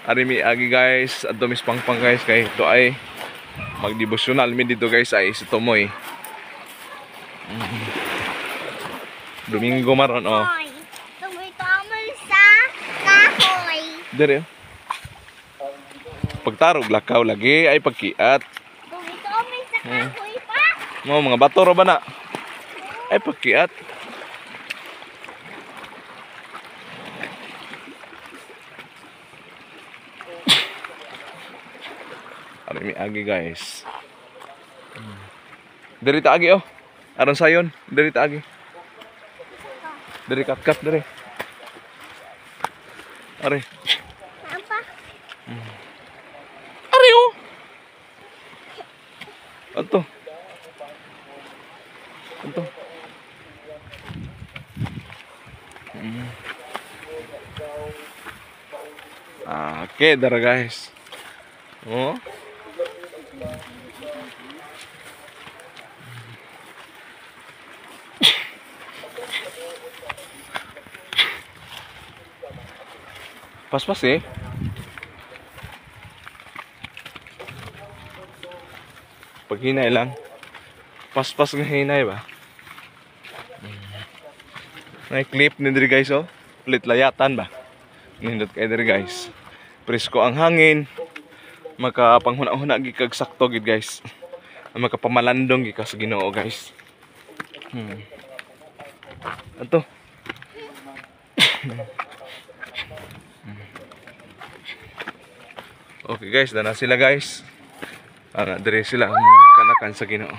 Arimi agi guys, adto mis pangpang guys kay ito ay magdevotional mi dito guys ay si Tomoy. Domingo maron oh. Tumoy tamol sa kahoy. Dire. Pagtarog lakaw lagi ay pagkiat. Tumoy tamol sa kahoy pa. Mo mga bato ra ba na? Ay pagkiat. Arimi agi guys. Diri ta agi oh. Aron sayon, diri ta agi. Diri kat diri. Are. Apa? Are oh. Ato. Ato. Okay, dara guys. Oh. Pas-pas eh. Pag hinay lang. Pas-pas ng hinay ba? May clip ni diri guys oh. Ulit layatan ba? Nindot kay diri guys. Presko ang hangin. Makapanghuna-huna gi kag sakto gid guys. Makapamalandong gi ka sa Ginoo guys. Ato. Okay guys, dana sila guys. Dire sila kanakan sa Ginoo.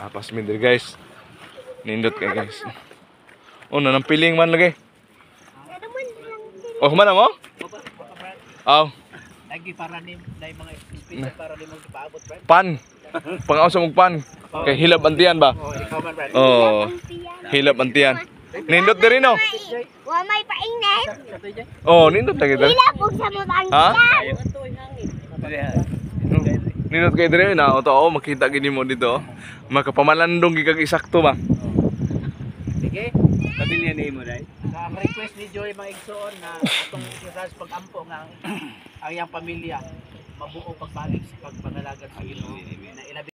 Pas min diri guys. Nindot kay guys. Oh, nanang piling man lagi. Oh, mana mo? Aw. Lagi para ni dai mga pizza para di mo ipaabot, Brad. Pan. Pangausap mong pan. Kay hilab antian ba? Oh, ikaw man, Brad. Oh. Hilab antian. Nindot diri no. Wa may painit. Oh, nindot lagi diri. Hilap og sa mga Ha? Ayun to hangin. Nindot kay diri na auto oh, makita gini mo dito. Makapamalandong gi kag isakto ba? Sige. Pamilya ni mo dai. Sa request ni Joy mga igsoon na atong isas pag-ampo nga ang iyang pamilya mabuo pagbalik sa pagpangalaga sa Ginoo. Na